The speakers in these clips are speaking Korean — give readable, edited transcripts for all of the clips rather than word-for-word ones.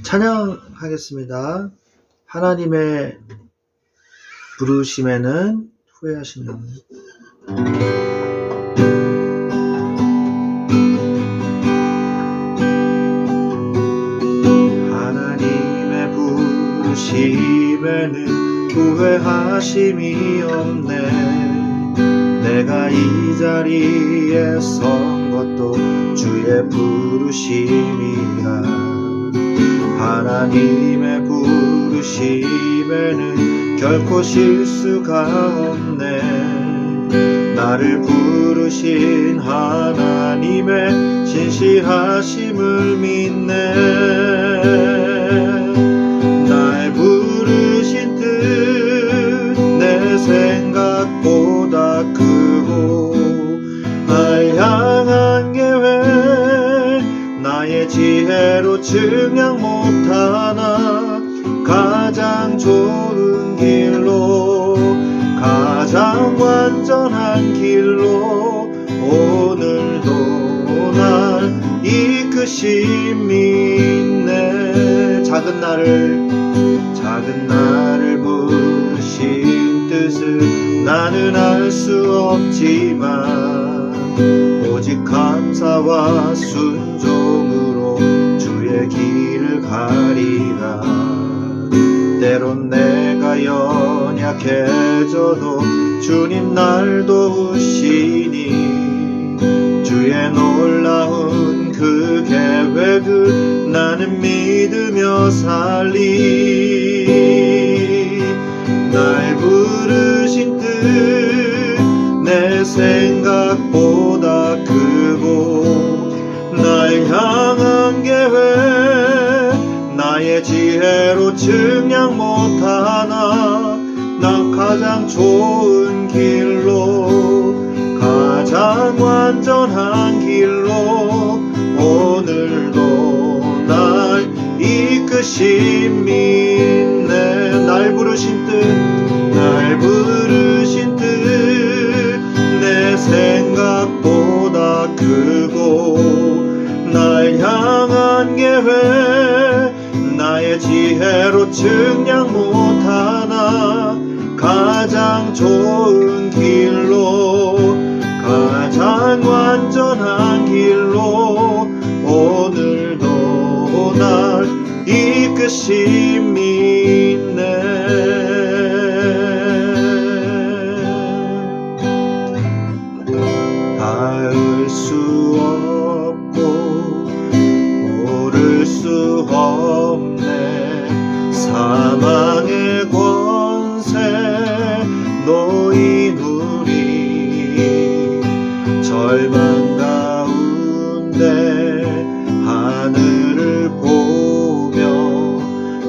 찬양하겠습니다. 하나님의 부르심에는 후회하시는 하나님의 부르심에는 후회하심이 없네. 내가 이 자리에 선 것도 주의 부르심이라. 하나님의 부르심에는 결코 실수가 없네. 나를 부르신 하나님의 진실하심을 믿네. 날 부르신 뜻 내 생각보다 크고, 날 향한 계획 나의 지혜로 증량 못하나. 가장 좋은 길로, 가장 완전한 길로 오늘도 날 이끄심 믿네. 작은 나를 부르신 뜻을 나는 알 수 없지만, 오직 감사와 순종으로 주의 길을 가리라. 때론 내가 연약해져도 주님 날 도우시니, 주의 놀라운 그 계획을 나는 믿으며 살리. 날 부르신 뜻 내 생각보다 크고, 날 향한 계획 나의 지혜로 증량 못하나. 나 가장 좋은 길로, 가장 완전한 길로 오늘도 날 이끄심 믿네. 날 부르신 뜻 내 생각보다 크고, 날 향한 계획 나의 지혜로 증량 못하나. 가장 좋은 길로, 가장 완전한 길로 오늘도 날 이끄심 믿네. 닿을 수 없고 오를 수 없네. 사망의 권세 놓인 우리 절망 가운데 하늘을 보며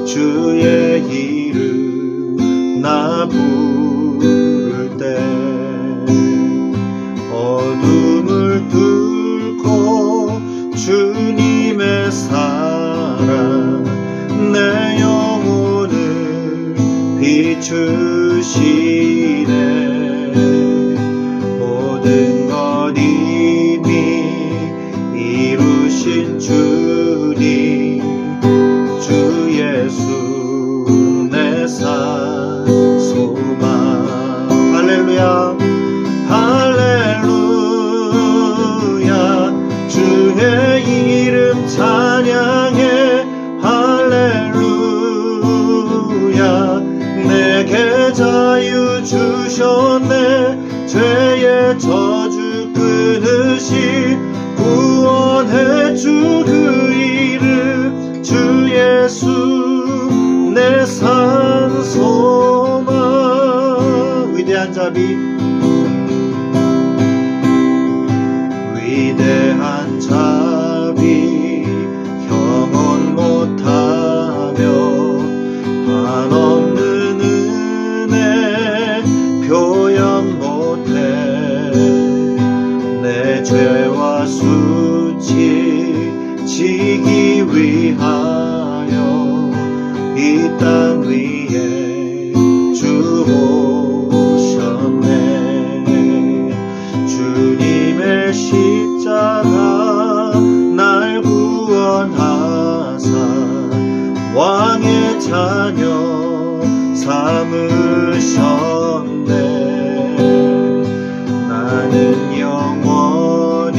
주의 이름 나 부를 때, 어둠을 뚫고 주님의 사랑 내 영혼을 비추시네. 모든 것 이미 이루신 주님, 주 예수 내 산 소망. 할렐루야 할렐루야. 주의 이름 찬양해. 할렐루야. 내게 자유 주셨네. 죄의 저주 끊으시 구원해 주 그 이름, 주 예수 내 산 소망. 위대한 자비, 위대한 자비 형언 못하며, 한없는 은혜 표현 못해. 내 죄와 수치 지기 위하여 이 땅 위에 주 오셨네. 주님의 십자가 날 구원하사 내 자녀 삼으셨네. 나는 영원히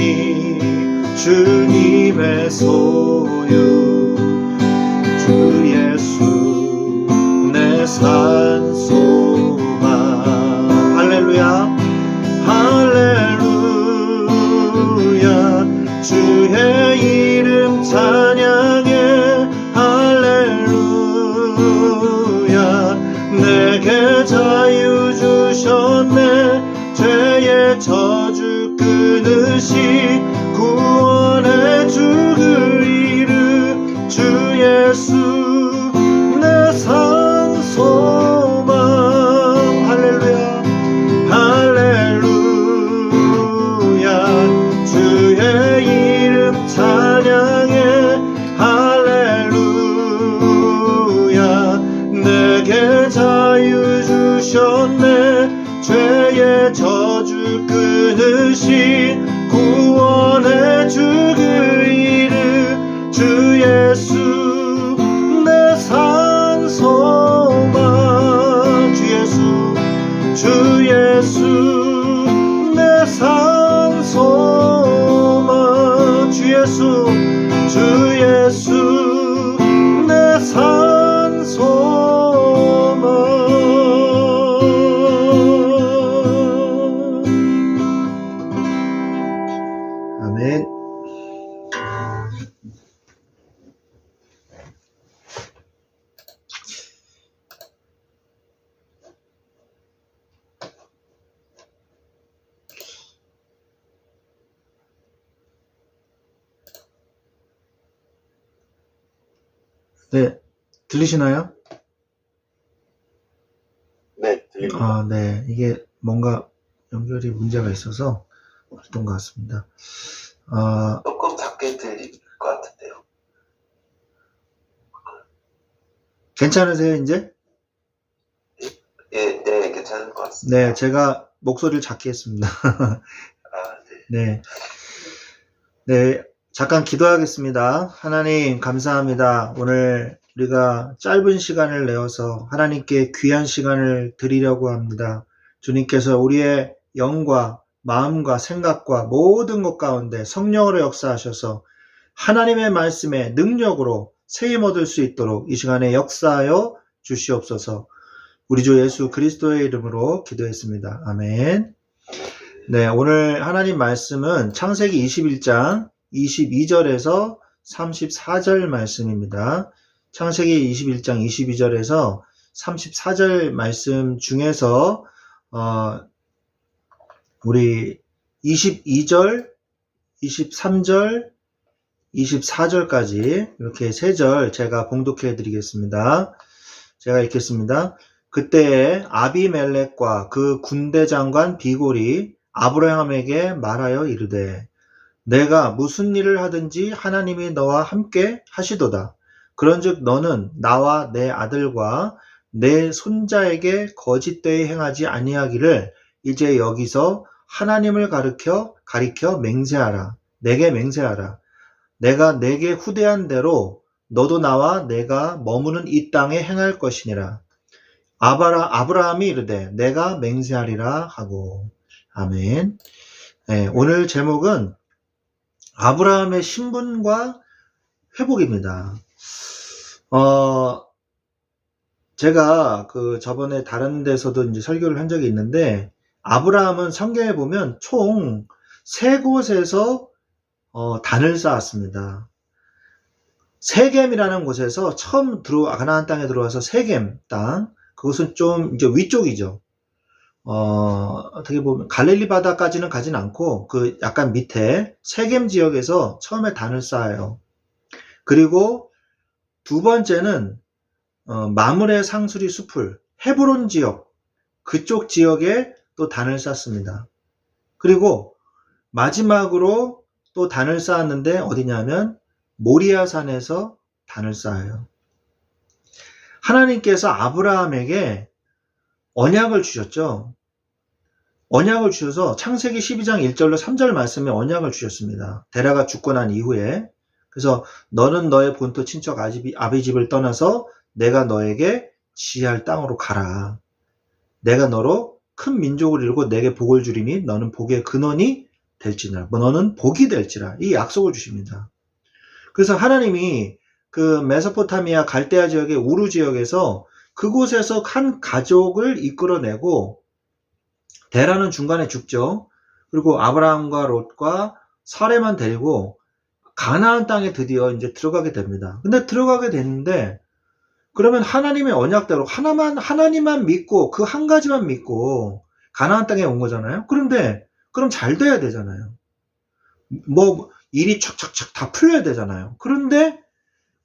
주님의 소유, 주 예수 내 산소망. 할렐루야 할렐루야. 주의 이름 찬양해. 할렐루야. 내게 자유 주셨네. 죄의 저주 끊으시 구원의 주 그 이름 주 예수 내 산소망. 할렐루야 할렐루야. 주의 이름 찬양해. 할렐루야. 내게 자유 주셨네. 죄의 저주 끊으신 구원의 주 그 이름 주 예수 내 산소망. 주 예수 주 예수 내 산소망. 주 예수 주 예수 내 산소망. 아멘. 네, 들리시나요? 네, 들립니다. 아, 네. 이게 뭔가 연결이 문제가 있어서 그랬던 것 같습니다. 조금 작게 들릴 것 같은데요. 괜찮으세요, 이제? 네, 괜찮은 것 같습니다. 네, 제가 목소리를 작게 했습니다. 아, 네. 네. 네, 잠깐 기도하겠습니다. 하나님, 감사합니다. 오늘 우리가 짧은 시간을 내어서 하나님께 귀한 시간을 드리려고 합니다. 주님께서 우리의 영과 마음과 생각과 모든 것 가운데 성령으로 역사하셔서 하나님의 말씀의 능력으로 세임 얻을 수 있도록 이 시간에 역사하여 주시옵소서. 우리 주 예수 그리스도의 이름으로 기도했습니다. 아멘. 네, 오늘 하나님 말씀은 창세기 21장 22절에서 34절 말씀입니다. 창세기 21장 22절에서 34절 말씀 중에서 우리 22절, 23절, 24절까지 이렇게 3절 제가 봉독해 드리겠습니다. 제가 읽겠습니다. 그때에 아비멜렉과 그 군대 장관 비골이 아브라함에게 말하여 이르되 내가 무슨 일을 하든지 하나님이 너와 함께 하시도다. 그런즉 너는 나와 내 아들과 내 손자에게 거짓되이 행하지 아니하기를 이제 여기서 하나님을 가리켜 맹세하라. 내게 맹세하라. 내가 내게 후대한 대로 너도 나와 내가 머무는 이 땅에 행할 것이니라. 아브라함이 이르되 내가 맹세하리라 하고. 아멘. 네, 오늘 제목은 아브라함의 신분과 회복입니다. 제가 저번에 다른 데서도 이제 설교를 한 적이 있는데, 아브라함은 성경에 보면 총 3곳에서 단을 쌓았습니다. 세겜이라는 곳에서 처음 가나안 땅에 들어와서 세겜 땅, 그것은 좀 이제 위쪽이죠. 어떻게 보면 갈릴리 바다까지는 가진 않고 그 약간 밑에 세겜 지역에서 처음에 단을 쌓아요. 그리고 두 번째는 마므레 상수리 숲을 헤브론 지역, 그쪽 지역에 또 단을 쌓습니다. 그리고 마지막으로 또 단을 쌓았는데 어디냐면 모리아 산에서 단을 쌓아요. 하나님께서 아브라함에게 언약을 주셨죠. 언약을 주셔서 창세기 12장 1절로 3절 말씀에 언약을 주셨습니다. 데라가 죽고 난 이후에. 그래서 너는 너의 본토 친척 아비 집을 떠나서 내가 너에게 지휘할 땅으로 가라. 내가 너로 큰 민족을 이루고 내게 복을 주리니 너는 복의 근원이 될지니라. 너는 복이 될지라. 이 약속을 주십니다. 그래서 하나님이 그 메소포타미아 갈대아 지역의 우루 지역에서 그곳에서 한 가족을 이끌어내고 데라는 중간에 죽죠. 그리고 아브라함과 롯과 사레만 데리고 가나안 땅에 드디어 이제 들어가게 됩니다. 근데 들어가게 됐는데 그러면 하나님의 언약대로 하나님만 믿고 그 한 가지만 믿고 가나안 땅에 온 거잖아요. 그런데 그럼 잘 돼야 되잖아요. 뭐 일이 척척척 다 풀려야 되잖아요. 그런데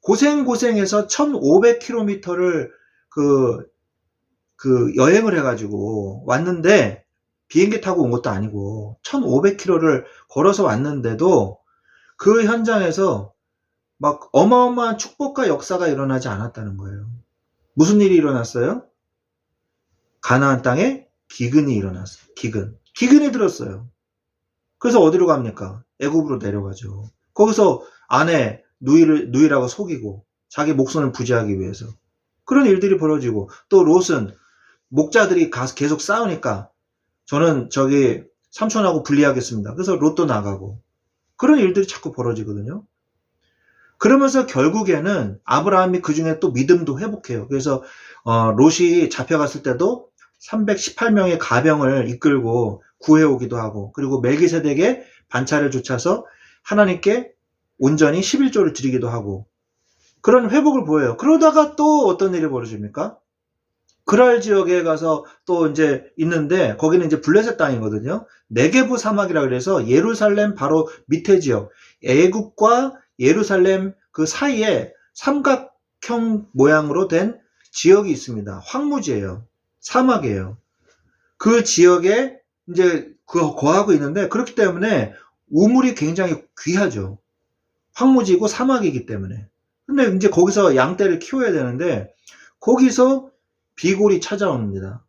고생해서 1500km를 그 여행을 해가지고 왔는데 비행기 타고 온 것도 아니고 1500km를 걸어서 왔는데도 그 현장에서 막 어마어마한 축복과 역사가 일어나지 않았다는 거예요. 무슨 일이 일어났어요? 가나안 땅에 기근이 일어났어요. 기근이 들었어요. 그래서 어디로 갑니까? 애굽으로 내려가죠. 거기서 아내 누이라고 속이고 자기 목숨을 부지하기 위해서 그런 일들이 벌어지고 또 롯은 목자들이 가서 계속 싸우니까 저는 저기 삼촌하고 분리하겠습니다. 그래서 롯도 나가고 그런 일들이 자꾸 벌어지거든요. 그러면서 결국에는 아브라함이 그 중에 또 믿음도 회복해요. 그래서 롯이 잡혀갔을 때도 318명의 가병을 이끌고 구해오기도 하고 그리고 멜기세덱의 반차를 쫓아서 하나님께 온전히 11조를 드리기도 하고 그런 회복을 보여요. 그러다가 또 어떤 일이 벌어집니까? 그랄 지역에 가서 또 이제 있는데 거기는 이제 블레셋 땅이거든요. 네게부 사막이라 그래서 예루살렘 바로 밑에 지역, 애굽과 예루살렘 그 사이에 삼각형 모양으로 된 지역이 있습니다. 황무지예요. 사막이에요. 그 지역에 이제 거하고 있는데 그렇기 때문에 우물이 굉장히 귀하죠. 황무지고 사막이기 때문에. 근데 이제 거기서 양떼를 키워야 되는데 거기서 비골이 찾아옵니다.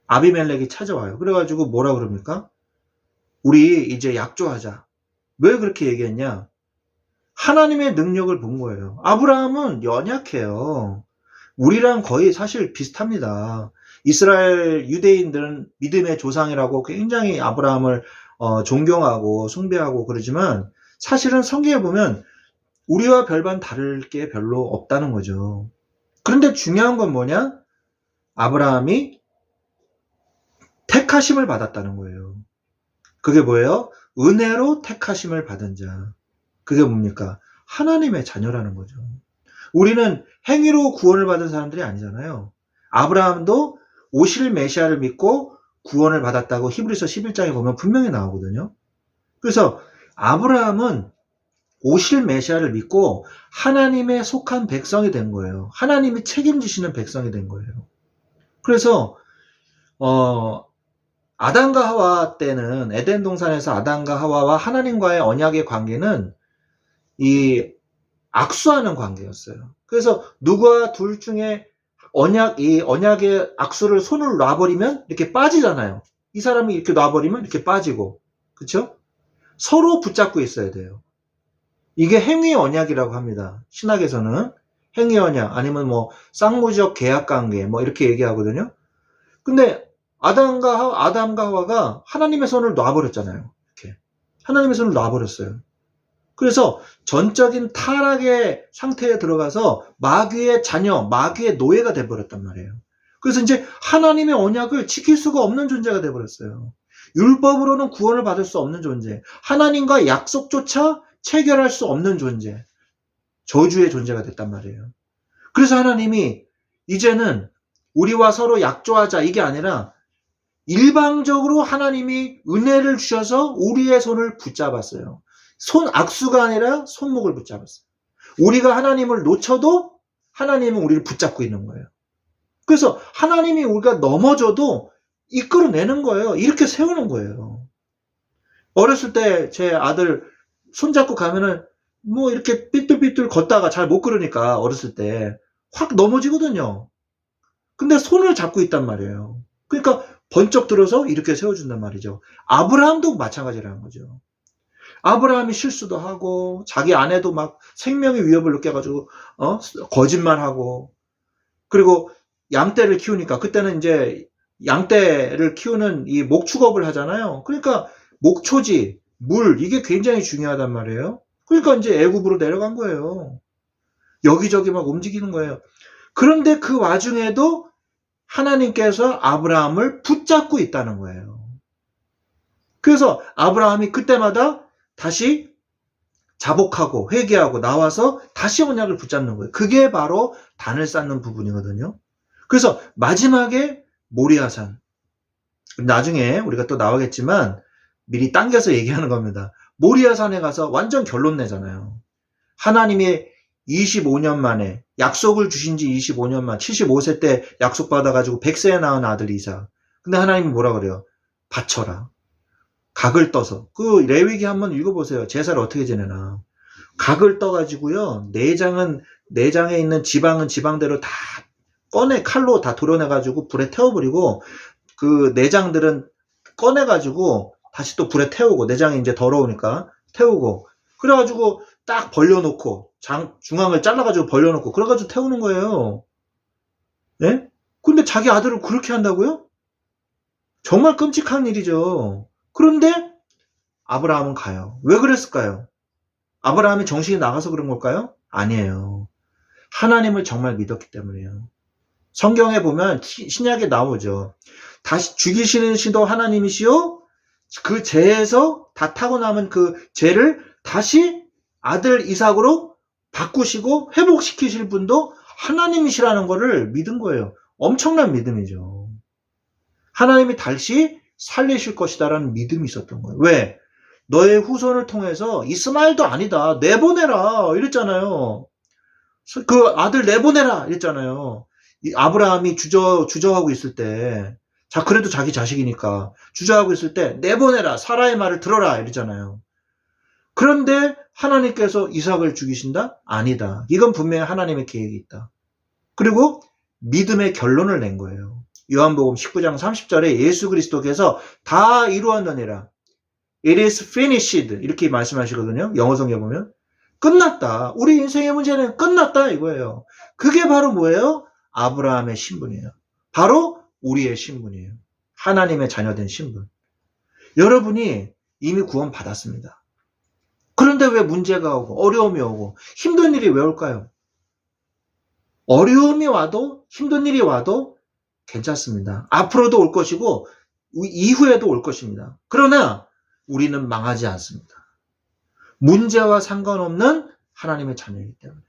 아비멜렉이 찾아와요. 그래가지고 뭐라 그럽니까? 우리 이제 약조하자. 왜 그렇게 얘기했냐? 하나님의 능력을 본 거예요. 아브라함은 연약해요. 우리랑 거의 사실 비슷합니다. 이스라엘 유대인들은 믿음의 조상이라고 굉장히 아브라함을 존경하고 숭배하고 그러지만 사실은 성경에 보면 우리와 별반 다를 게 별로 없다는 거죠. 그런데 중요한 건 뭐냐? 아브라함이 택하심을 받았다는 거예요. 그게 뭐예요? 은혜로 택하심을 받은 자. 그게 뭡니까? 하나님의 자녀라는 거죠. 우리는 행위로 구원을 받은 사람들이 아니잖아요. 아브라함도 오실 메시아를 믿고 구원을 받았다고 히브리서 11장에 보면 분명히 나오거든요. 그래서 아브라함은 오실 메시아를 믿고 하나님의 속한 백성이 된 거예요. 하나님이 책임지시는 백성이 된 거예요. 그래서 아담과 하와 때는 에덴 동산에서 아담과 하와와 하나님과의 언약의 관계는 이 악수하는 관계였어요. 그래서 누가 둘 중에 이 언약의 악수를 손을 놔버리면 이렇게 빠지잖아요. 이 사람이 이렇게 놔버리면 이렇게 빠지고, 그렇죠? 서로 붙잡고 있어야 돼요. 이게 행위 언약이라고 합니다. 신학에서는 행위 언약 아니면 뭐 쌍무적 계약 관계 뭐 이렇게 얘기하거든요. 근데 아담과 하와가 하나님의 손을 놔버렸잖아요. 이렇게 하나님의 손을 놔버렸어요. 그래서 전적인 타락의 상태에 들어가서 마귀의 자녀, 마귀의 노예가 돼버렸단 말이에요. 그래서 이제 하나님의 언약을 지킬 수가 없는 존재가 돼버렸어요. 율법으로는 구원을 받을 수 없는 존재, 하나님과 약속조차 체결할 수 없는 존재, 저주의 존재가 됐단 말이에요. 그래서 하나님이 이제는 우리와 서로 약조하자 이게 아니라 일방적으로 하나님이 은혜를 주셔서 우리의 손을 붙잡았어요. 악수가 아니라 손목을 붙잡았어요. 우리가 하나님을 놓쳐도 하나님은 우리를 붙잡고 있는 거예요. 그래서 하나님이 우리가 넘어져도 이끌어내는 거예요. 이렇게 세우는 거예요. 어렸을 때 제 아들 손잡고 가면은 뭐 이렇게 삐뚤삐뚤 걷다가 잘 못 걸으니까 어렸을 때 확 넘어지거든요. 근데 손을 잡고 있단 말이에요. 그러니까 번쩍 들어서 이렇게 세워준단 말이죠. 아브라함도 마찬가지라는 거죠. 아브라함이 실수도 하고 자기 아내도 막 생명의 위협을 느껴가지고 거짓말하고, 그리고 양떼를 키우니까 그때는 이제 양떼를 키우는 이 목축업을 하잖아요. 그러니까 목초지, 물 이게 굉장히 중요하단 말이에요. 그러니까 이제 애굽으로 내려간 거예요. 여기저기 막 움직이는 거예요. 그런데 그 와중에도 하나님께서 아브라함을 붙잡고 있다는 거예요. 그래서 아브라함이 그때마다 다시 자복하고 회개하고 나와서 다시 언약을 붙잡는 거예요. 그게 바로 단을 쌓는 부분이거든요. 그래서 마지막에 모리아산, 나중에 우리가 또 나오겠지만 미리 당겨서 얘기하는 겁니다. 모리아산에 가서 완전 결론 내잖아요. 하나님이 25년 만에 약속을 주신 지 25년 만, 75세 때 약속 받아가지고 100세에 낳은 아들 이삭. 근데 하나님이 뭐라 그래요? 바쳐라. 각을 떠서. 그 레위기 한번 읽어보세요. 제사를 어떻게 지내나. 각을 떠가지고요. 내장에 있는 지방은 지방대로 다 꺼내, 칼로 다 도려내가지고 불에 태워버리고, 그 내장들은 꺼내가지고 다시 또 불에 태우고, 내장이 이제 더러우니까 태우고, 그래가지고 딱 벌려놓고, 중앙을 잘라가지고 벌려놓고, 그래가지고 태우는 거예요. 예? 근데 자기 아들을 그렇게 한다고요? 정말 끔찍한 일이죠. 그런데 아브라함은 가요. 왜 그랬을까요? 아브라함이 정신이 나가서 그런 걸까요? 아니에요. 하나님을 정말 믿었기 때문이에요. 성경에 보면 신약에 나오죠. 다시 죽이시는 시도 하나님이시요. 그 죄에서 다 타고 남은 그 죄를 다시 아들 이삭으로 바꾸시고 회복시키실 분도 하나님이시라는 것을 믿은 거예요. 엄청난 믿음이죠. 하나님이 다시 살리실 것이다라는 믿음이 있었던 거예요. 왜? 너의 후손을 통해서 이스마엘도 아니다. 내보내라. 이랬잖아요. 그 아들 내보내라. 이랬잖아요. 아브라함이 주저하고 있을 때, 그래도 자기 자식이니까 주저하고 있을 때 내보내라. 사라의 말을 들어라. 이랬잖아요. 그런데 하나님께서 이삭을 죽이신다? 아니다. 이건 분명히 하나님의 계획이 있다. 그리고 믿음의 결론을 낸 거예요. 요한복음 19장 30절에 예수 그리스도께서 다 이루었느니라. It is finished. 이렇게 말씀하시거든요. 영어 성경 보면. 끝났다. 우리 인생의 문제는 끝났다 이거예요. 그게 바로 뭐예요? 아브라함의 신분이에요. 바로 우리의 신분이에요. 하나님의 자녀된 신분. 여러분이 이미 구원 받았습니다. 그런데 왜 문제가 오고 어려움이 오고 힘든 일이 왜 올까요? 어려움이 와도 힘든 일이 와도 괜찮습니다. 앞으로도 올 것이고 이후에도 올 것입니다. 그러나 우리는 망하지 않습니다. 문제와 상관없는 하나님의 자녀이기 때문에.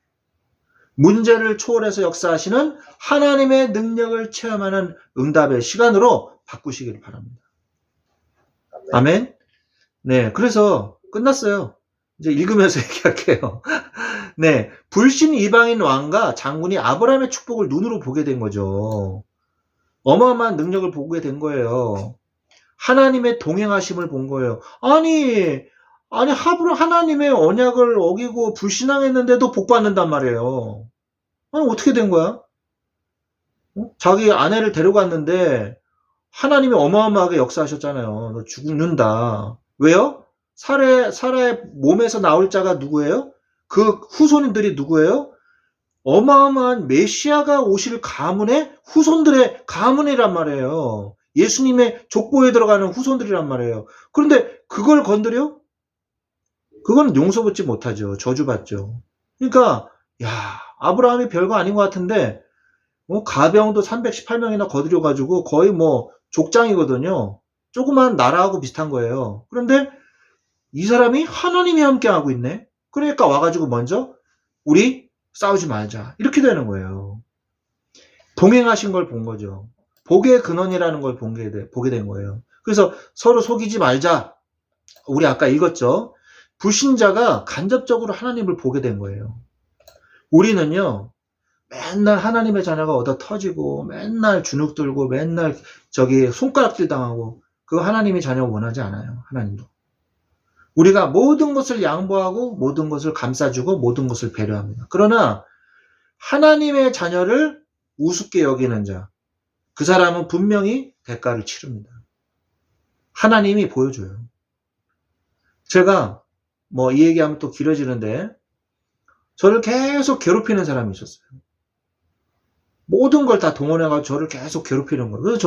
문제를 초월해서 역사하시는 하나님의 능력을 체험하는 응답의 시간으로 바꾸시길 바랍니다. 아멘? 네, 그래서 끝났어요. 이제 읽으면서 얘기할게요. 네, 불신 이방인 왕과 장군이 아브라함의 축복을 눈으로 보게 된 거죠. 어마어마한 능력을 보게 된 거예요. 하나님의 동행하심을 본 거예요. 아니 하나님의 언약을 어기고 불신앙했는데도 복 받는단 말이에요. 아니 어떻게 된 거야? 자기 아내를 데려갔는데 하나님이 어마어마하게 역사하셨잖아요. 너 죽는다. 왜요? 사라의 몸에서 나올 자가 누구예요? 그 후손들이 누구예요? 어마어마한 메시아가 오실 가문의 후손들의 가문이란 말이에요. 예수님의 족보에 들어가는 후손들이란 말이에요. 그런데 그걸 건드려? 그건 용서받지 못하죠. 저주받죠. 그러니까 아브라함이 별거 아닌 것 같은데 가병도 318명이나 거들여가지고 거의 족장이거든요. 조그만 나라하고 비슷한 거예요. 그런데 이 사람이 하나님이 함께하고 있네. 그러니까 와가지고 먼저 우리 싸우지 말자. 이렇게 되는 거예요. 동행하신 걸 본 거죠. 복의 근원이라는 걸 보게 된 거예요. 그래서 서로 속이지 말자. 우리 아까 읽었죠. 불신자가 간접적으로 하나님을 보게 된 거예요. 우리는요, 맨날 하나님의 자녀가 얻어 터지고, 맨날 주눅 들고, 맨날 손가락질 당하고, 그거 하나님의 자녀가 원하지 않아요. 하나님도. 우리가 모든 것을 양보하고, 모든 것을 감싸주고, 모든 것을 배려합니다. 그러나, 하나님의 자녀를 우습게 여기는 자, 그 사람은 분명히 대가를 치릅니다. 하나님이 보여줘요. 제가 뭐 이 얘기하면 또 길어지는데 저를 계속 괴롭히는 사람이 있었어요. 모든 걸 다 동원해가지고 저를 계속 괴롭히는 거예요. 그래서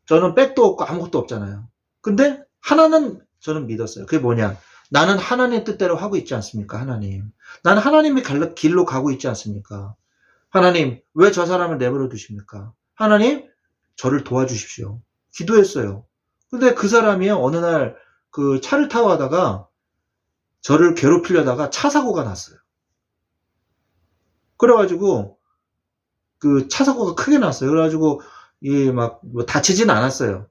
저는 백도 없고 아무것도 없잖아요. 근데 하나는 저는 믿었어요. 그게 뭐냐? 나는 하나님의 뜻대로 하고 있지 않습니까? 하나님. 나는 하나님의 길로 가고 있지 않습니까? 하나님, 왜 저 사람을 내버려 두십니까? 하나님, 저를 도와주십시오. 기도했어요. 근데 그 사람이요, 어느 날 그 차를 타고 가다가 저를 괴롭히려다가 차 사고가 났어요. 그래가지고 그 차 사고가 크게 났어요. 그래가지고 막 뭐 다치진 않았어요.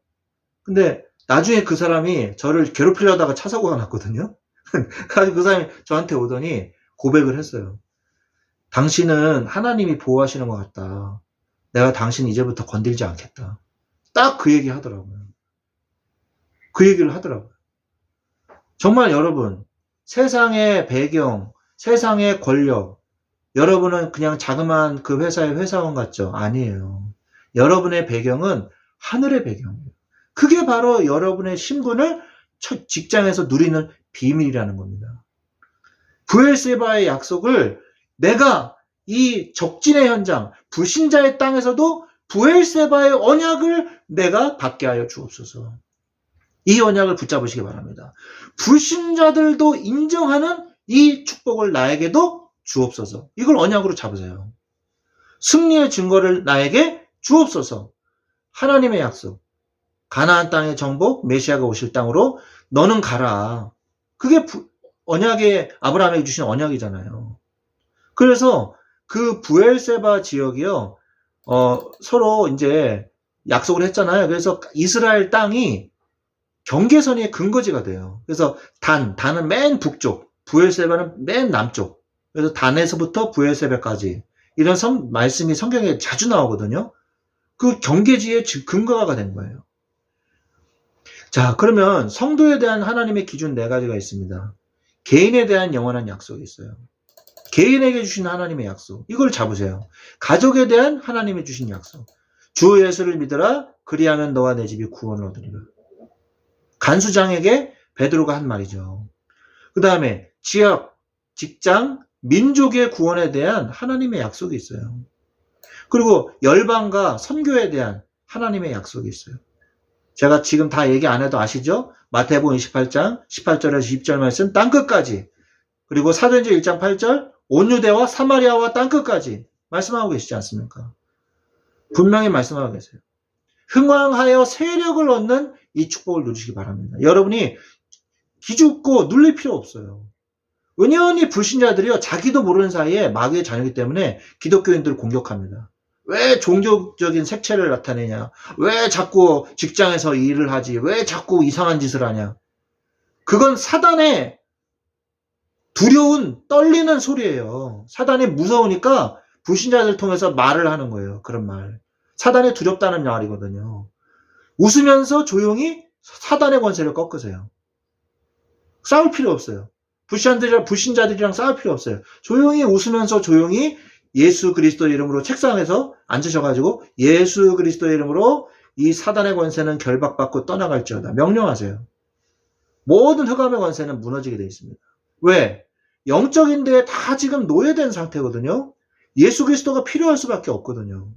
근데 나중에 그 사람이 저를 괴롭히려다가 차 사고가 났거든요. 그래가지고 그 사람이 저한테 오더니 고백을 했어요. 당신은 하나님이 보호하시는 것 같다. 내가 당신 이제부터 건들지 않겠다. 딱 그 얘기 하더라고요. 그 얘기를 하더라고요. 정말 여러분, 세상의 배경, 세상의 권력, 여러분은 그냥 자그마한 그 회사의 회사원 같죠? 아니에요. 여러분의 배경은 하늘의 배경이에요. 그게 바로 여러분의 신분을 직장에서 누리는 비밀이라는 겁니다. 브엘세바의 약속을 내가 이 적진의 현장, 불신자의 땅에서도 브엘세바의 언약을 내가 받게 하여 주옵소서. 이 언약을 붙잡으시기 바랍니다. 불신자들도 인정하는 이 축복을 나에게도 주옵소서. 이걸 언약으로 잡으세요. 승리의 증거를 나에게 주옵소서. 하나님의 약속. 가나안 땅의 정복, 메시아가 오실 땅으로 너는 가라. 그게 언약의 아브라함에게 주신 언약이잖아요. 그래서 그 부엘세바 지역이요, 서로 이제 약속을 했잖아요. 그래서 이스라엘 땅이 경계선의 근거지가 돼요. 그래서 단은 맨 북쪽, 부엘세바는 맨 남쪽. 그래서 단에서부터 부엘세바까지 이런 말씀이 성경에 자주 나오거든요. 그 경계지의 근거가 된 거예요. 자, 그러면 성도에 대한 하나님의 기준 4가지가 있습니다. 개인에 대한 영원한 약속이 있어요. 개인에게 주신 하나님의 약속. 이걸 잡으세요. 가족에 대한 하나님이 주신 약속. 주 예수를 믿으라. 그리하면 너와 내 집이 구원을 얻으리라. 간수장에게 베드로가 한 말이죠. 그 다음에 지역, 직장, 민족의 구원에 대한 하나님의 약속이 있어요. 그리고 열방과 선교에 대한 하나님의 약속이 있어요. 제가 지금 다 얘기 안 해도 아시죠? 마태복음 28장 18절에서 20절 말씀 땅끝까지, 그리고 사도행전 1장 8절 온유대와 사마리아와 땅끝까지 말씀하고 계시지 않습니까? 분명히 말씀하고 계세요. 흥왕하여 세력을 얻는 이 축복을 누리시기 바랍니다. 여러분이 기죽고 눌릴 필요 없어요. 은연히 불신자들이요, 자기도 모르는 사이에 마귀의 자녀이기 때문에 기독교인들을 공격합니다. 왜 종교적인 색채를 나타내냐? 왜 자꾸 직장에서 일을 하지? 왜 자꾸 이상한 짓을 하냐? 그건 사단의 두려운, 떨리는 소리예요. 사단이 무서우니까 불신자들 통해서 말을 하는 거예요. 그런 말. 사단이 두렵다는 말이거든요. 웃으면서 조용히 사단의 권세를 꺾으세요. 싸울 필요 없어요. 불신자들이랑 싸울 필요 없어요. 조용히 웃으면서 조용히 예수 그리스도의 이름으로 책상에서 앉으셔가지고 예수 그리스도의 이름으로 이 사단의 권세는 결박받고 떠나갈지어다. 명령하세요. 모든 흑암의 권세는 무너지게 되어 있습니다. 왜? 영적인 데에 다 지금 노예된 상태거든요. 예수 그리스도가 필요할 수밖에 없거든요.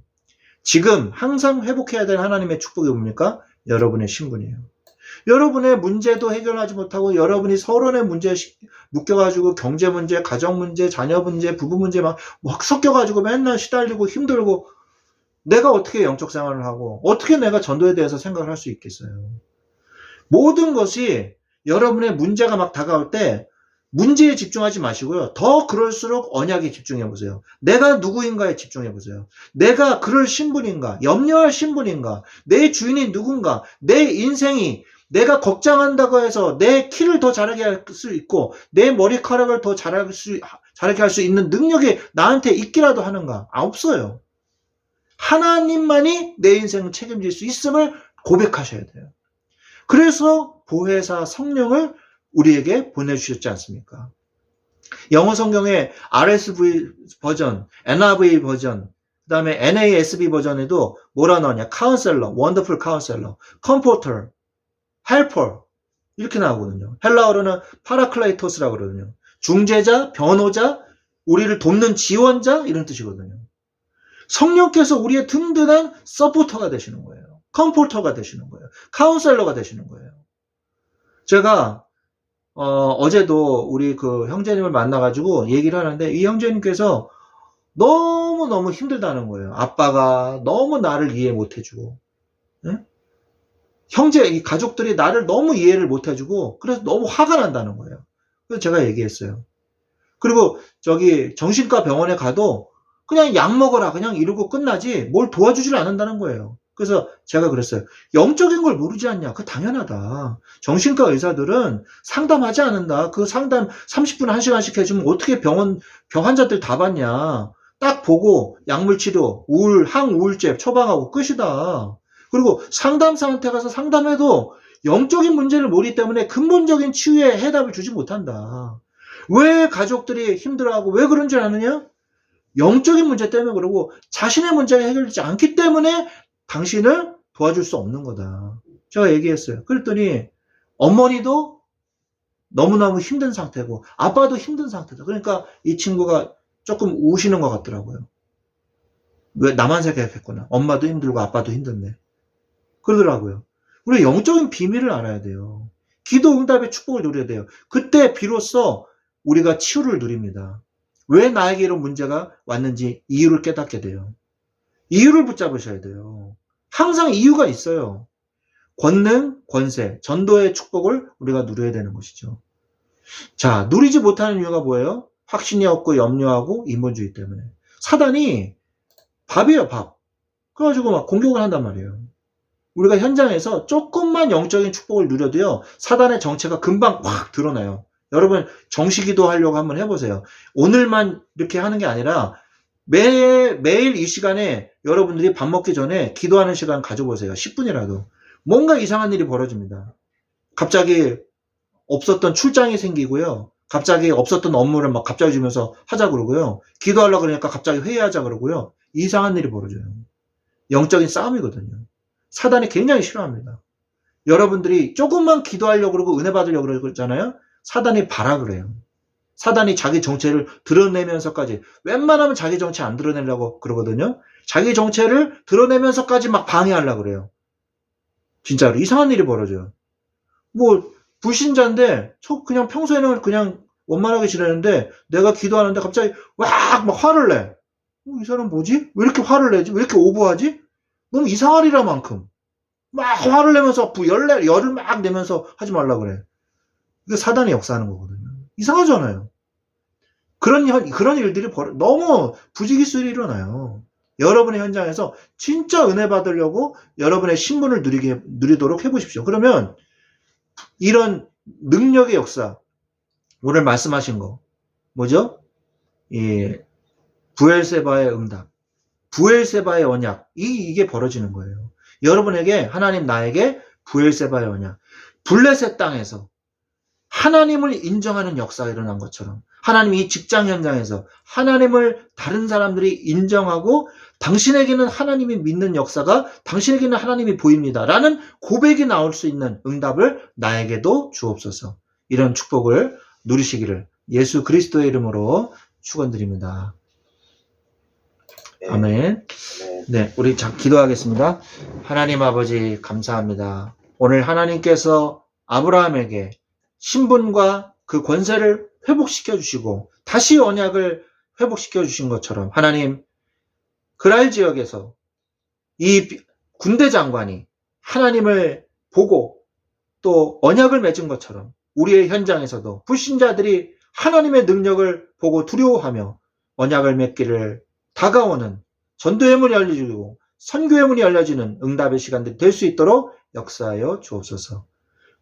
지금 항상 회복해야 될 하나님의 축복이 뭡니까? 여러분의 신분이에요. 여러분의 문제도 해결하지 못하고 여러분이 서론의 문제에 묶여가지고 경제 문제, 가정 문제, 자녀 문제, 부부 문제 막 섞여가지고 맨날 시달리고 힘들고 내가 어떻게 영적 생활을 하고 어떻게 내가 전도에 대해서 생각을 할 수 있겠어요. 모든 것이 여러분의 문제가 막 다가올 때 문제에 집중하지 마시고요. 더 그럴수록 언약에 집중해 보세요. 내가 누구인가에 집중해 보세요. 내가 그럴 신분인가, 염려할 신분인가, 내 주인이 누군가, 내 인생이 내가 걱정한다고 해서 내 키를 더 자라게 할 수 있고 내 머리카락을 더 자라게 할 수 있는 능력이 나한테 있기라도 하는가? 없어요. 하나님만이 내 인생을 책임질 수 있음을 고백하셔야 돼요. 그래서 보혜사 성령을 우리에게 보내주셨지 않습니까? 영어 성경에 RSV 버전, NRV 버전, 그 다음에 NASB 버전에도 뭐라 넣었냐? 카운셀러, 원더풀 카운셀러, 컴포터, 헬퍼, 이렇게 나오거든요. 헬라어로는 파라클라이토스라고 그러거든요. 중재자, 변호자, 우리를 돕는 지원자 이런 뜻이거든요. 성령께서 우리의 든든한 서포터가 되시는 거예요. 컴포터가 되시는 거예요. 카운셀러가 되시는 거예요. 제가 어제도 우리 그 형제님을 만나가지고 얘기를 하는데 이 형제님께서 너무너무 힘들다는 거예요. 아빠가 너무 나를 이해 못 해주고 네? 이 가족들이 나를 너무 이해를 못 해주고 그래서 너무 화가 난다는 거예요. 그래서 제가 얘기했어요. 그리고 저기 정신과 병원에 가도 그냥 약 먹어라 그냥 이러고 끝나지 뭘 도와주질 않는다는 거예요. 그래서 제가 그랬어요. 영적인 걸 모르지 않냐? 그거 당연하다. 정신과 의사들은 상담하지 않는다. 그 상담 30분 1시간씩 해주면 어떻게 병 환자들 다 받냐. 딱 보고 약물 치료, 항우울제 처방하고 끝이다. 그리고 상담사한테 가서 상담해도 영적인 문제를 모르기 때문에 근본적인 치유의 해답을 주지 못한다. 왜 가족들이 힘들어하고 왜 그런 줄 아느냐? 영적인 문제 때문에 그러고 자신의 문제가 해결되지 않기 때문에 당신을 도와줄 수 없는 거다. 제가 얘기했어요. 그랬더니 어머니도 너무너무 힘든 상태고 아빠도 힘든 상태다. 그러니까 이 친구가 조금 우시는 것 같더라고요. 왜 나만 생각했구나. 엄마도 힘들고 아빠도 힘든데. 그러더라고요. 우리 영적인 비밀을 알아야 돼요. 기도 응답의 축복을 누려야 돼요. 그때 비로소 우리가 치유를 누립니다. 왜 나에게 이런 문제가 왔는지 이유를 깨닫게 돼요. 이유를 붙잡으셔야 돼요. 항상 이유가 있어요. 권능, 권세, 전도의 축복을 우리가 누려야 되는 것이죠. 자, 누리지 못하는 이유가 뭐예요? 확신이 없고 염려하고 인본주의 때문에. 사단이 밥이에요, 밥. 그래가지고 막 공격을 한단 말이에요. 우리가 현장에서 조금만 영적인 축복을 누려도요, 사단의 정체가 금방 확 드러나요. 여러분, 정시기도 하려고 한번 해보세요. 오늘만 이렇게 하는 게 아니라 매일 이 시간에 여러분들이 밥 먹기 전에 기도하는 시간 가져보세요. 10분이라도. 뭔가 이상한 일이 벌어집니다. 갑자기 없었던 출장이 생기고요. 갑자기 없었던 업무를 막 갑자기 주면서 하자 그러고요. 기도하려고 그러니까 갑자기 회의하자 그러고요. 이상한 일이 벌어져요. 영적인 싸움이거든요. 사단이 굉장히 싫어합니다. 여러분들이 조금만 기도하려고 그러고 은혜 받으려고 그러잖아요. 사단이 바라 그래요. 사단이 자기 정체를 드러내면서까지 웬만하면 자기 정체 안 드러내려고 그러거든요. 자기 정체를 드러내면서까지 막 방해하려고 그래요. 진짜로 이상한 일이 벌어져요. 뭐 불신자인데 그냥 평소에는 그냥 원만하게 지내는데 내가 기도하는데 갑자기 막 화를 내. 이 사람 뭐지? 왜 이렇게 화를 내지? 왜 이렇게 오버하지? 너무 이상하리라 만큼 막 화를 내면서 열을 막 내면서 하지 말라 그래. 이거 사단이 역사하는 거거든요. 이상하잖아요. 그런 일들이 너무 부지기수일이 일어나요. 여러분의 현장에서 진짜 은혜 받으려고 여러분의 신분을 누리도록 해보십시오. 그러면 이런 능력의 역사, 오늘 말씀하신 거, 뭐죠? 부엘세바의 응답, 부엘세바의 언약, 이게 벌어지는 거예요. 여러분에게, 하나님 나에게 부엘세바의 언약, 블레셋 땅에서 하나님을 인정하는 역사가 일어난 것처럼 하나님이 이 직장 현장에서 하나님을 다른 사람들이 인정하고 당신에게는 하나님이 믿는 역사가 당신에게는 하나님이 보입니다. 라는 고백이 나올 수 있는 응답을 나에게도 주옵소서. 이런 축복을 누리시기를 예수 그리스도의 이름으로 축원드립니다. 아멘. 네, 우리 기도하겠습니다. 하나님 아버지 감사합니다. 오늘 하나님께서 아브라함에게 신분과 그 권세를 회복시켜 주시고 다시 언약을 회복시켜 주신 것처럼 하나님 그랄 지역에서 이 군대 장관이 하나님을 보고 또 언약을 맺은 것처럼 우리의 현장에서도 불신자들이 하나님의 능력을 보고 두려워하며 언약을 맺기를 다가오는 전도의 문이 열려지고 선교의 문이 열려지는 응답의 시간들이 될 수 있도록 역사하여 주옵소서.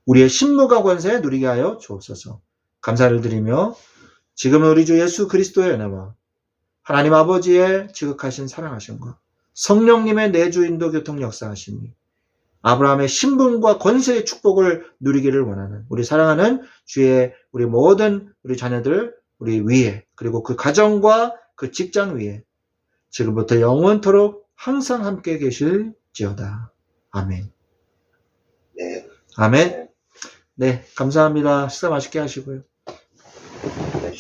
우리의 신무가 권세 누리게 하여 주옵소서. 감사를 드리며 지금은 우리 주 예수 그리스도의 은혜와 하나님 아버지의 지극하신 사랑하심과 성령님의 내주 인도 교통 역사하심이 아브라함의 신분과 권세의 축복을 누리기를 원하는 우리 사랑하는 주의 우리 모든 우리 자녀들 우리 위에 그리고 그 가정과 그 직장 위에 지금부터 영원토록 항상 함께 계실지어다. 아멘. 네. 아멘. 네, 감사합니다. 식사 맛있게 하시고요. 네,